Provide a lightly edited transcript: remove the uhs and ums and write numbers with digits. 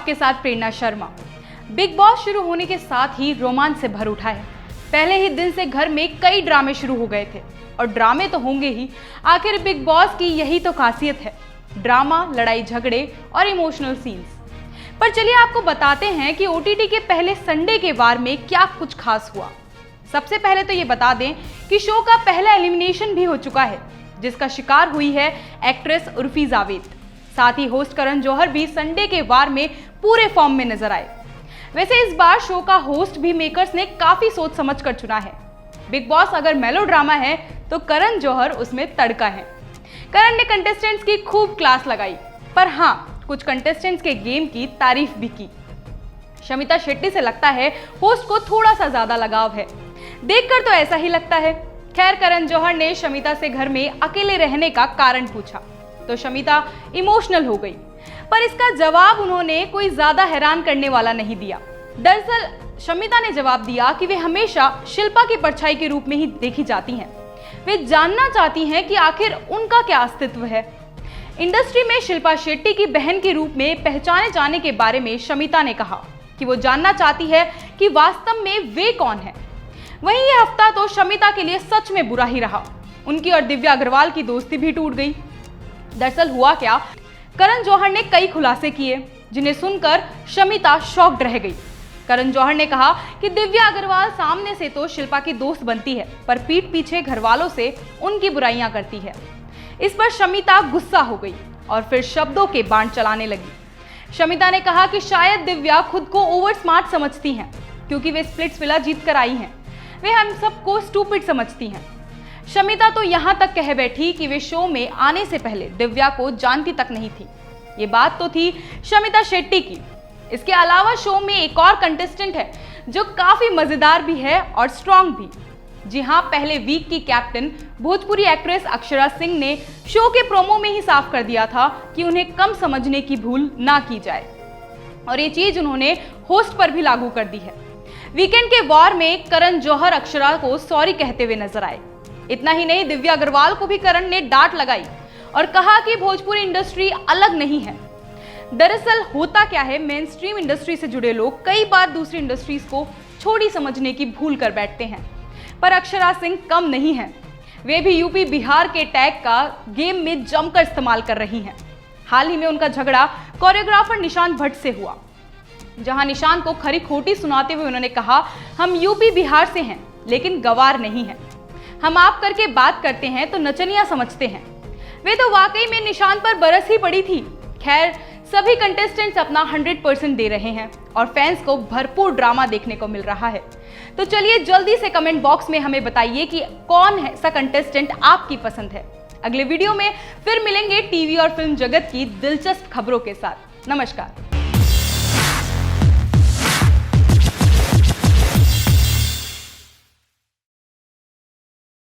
आपके साथ प्रेरणा Sharma. Big boss शुरू होने के साथ ही रोमांच से भर उठा है। पहले ही दिन से घर में कई ड्रामे शुरू हो गए थे और ड्रामे तो होंगे ही। आखिर बिग बॉस की यही तो खासियत है, ड्रामा, लड़ाई झगड़े और इमोशनल सीन्स। पर चलिए आपको बताते हैं कि ओटीटी के पहले संडे के वार में क्या कुछ खास हुआ। सबसे पहले तो ये बता दें कि शो का पहला एलिमिनेशन भी हो चुका है, जिसका शिकार हुई है एक्ट्रेस उर्फी जावेद। साथ ही होस्ट करण जौहर भी संडे के वार में पूरे फॉर्म में नजर आए। वैसे इस बार शो का होस्ट भी मेकर्स ने काफी सोच समझ कर चुना है। बिग बॉस अगर मेलो ड्रामा है तो करण जौहर उसमें तड़का है। करण ने कंटेस्टेंट्स की खूब क्लास लगाई, पर हाँ, कुछ कंटेस्टेंट्स के गेम की तारीफ भी की। शमिता शेट्टी से लगता है होस्ट को थोड़ा सा ज्यादा लगाव है, देखकर तो ऐसा ही लगता है। खैर, करण जौहर ने शमिता से घर में अकेले रहने का कारण पूछा तो शमिता इमोशनल हो गई, पर इसका जवाब उन्होंने कोई ज्यादा हैरान करने वाला नहीं दिया। दरअसल शमिता ने जवाब दिया कि वे हमेशा शिल्पा की परछाई के रूप में ही देखी जाती हैं। वे जानना चाहती हैं कि आखिर उनका क्या अस्तित्व है। इंडस्ट्री में शिल्पा शेट्टी की बहन के रूप में पहचाने जाने के बारे में शमिता ने कहा कि वो जानना चाहती है कि वास्तव में वे कौन है। वहीं ये हफ्ता तो शमिता के लिए सच में बुरा ही रहा। उनकी और दिव्या अग्रवाल की दोस्ती भी टूट गई। दरअसल हुआ क्या, करण जौहर ने कई खुलासे किए जिन्हें सुनकर शमिता शॉक्ड रह गई। करण जौहर ने कहा कि दिव्या अग्रवाल सामने से तो शिल्पा की दोस्त बनती है, पर पीठ पीछे घरवालों से उनकी बुराइयां करती है। इस पर शमिता गुस्सा हो गई और फिर शब्दों के बाण चलाने लगी। शमिता ने कहा कि शायद दिव्या खुद को ओवर स्मार्ट समझती हैं, क्योंकि वे स्प्लिट्सविला जीत कर आई हैं। वे हम सबको स्टूपिड समझती हैं। शमिता तो यहाँ तक कह बैठी कि वे शो में आने से पहले दिव्या को जानती तक नहीं थी। ये बात तो थी शमिता शेट्टी की। इसके अलावा शो में एक और कंटेस्टेंट है जो काफी मजेदार भी है और स्ट्रांग भी। जी हाँ, पहले वीक की कैप्टन भोजपुरी एक्ट्रेस अक्षरा सिंह ने शो के प्रोमो में ही साफ कर दिया था कि उन्हें कम समझने की भूल ना की जाए, और ये चीज उन्होंने होस्ट पर भी लागू कर दी है। वीकेंड के वॉर में करण जौहर अक्षरा को सॉरी कहते हुए नजर आए। इतना ही नहीं, दिव्या अग्रवाल को भी करण ने डांट लगाई और कहा कि भोजपुरी इंडस्ट्री अलग नहीं है। दरअसल होता क्या है, मेन स्ट्रीम इंडस्ट्री से जुड़े लोग कई बार दूसरी इंडस्ट्रीज को छोटी समझने की भूल कर बैठते हैं, पर अक्षरा सिंह कम नहीं है। वे भी यूपी बिहार के टैग का गेम में जमकर इस्तेमाल कर रही हैं। हाल ही में उनका झगड़ा कोरियोग्राफर निशांत भट्ट से हुआ, जहां निशांत को खरी खोटी सुनाते हुए उन्होंने कहा, हम यूपी बिहार से हैं लेकिन गवार नहीं हैं। हम आप करके बात करते हैं तो नचनिया समझते हैं। वे तो वाकई में निशांत पर बरस ही पड़ी थी। खैर, सभी कंटेस्टेंट्स अपना 100% दे रहे हैं और फैंस को भरपूर ड्रामा देखने को मिल रहा है। तो चलिए जल्दी से कमेंट बॉक्स में हमें बताइए कि कौन है सा कंटेस्टेंट आपकी पसंद है। अगले वीडियो में फिर मिलेंगे टीवी और फिल्म जगत की दिलचस्प खबरों के साथ। नमस्कार।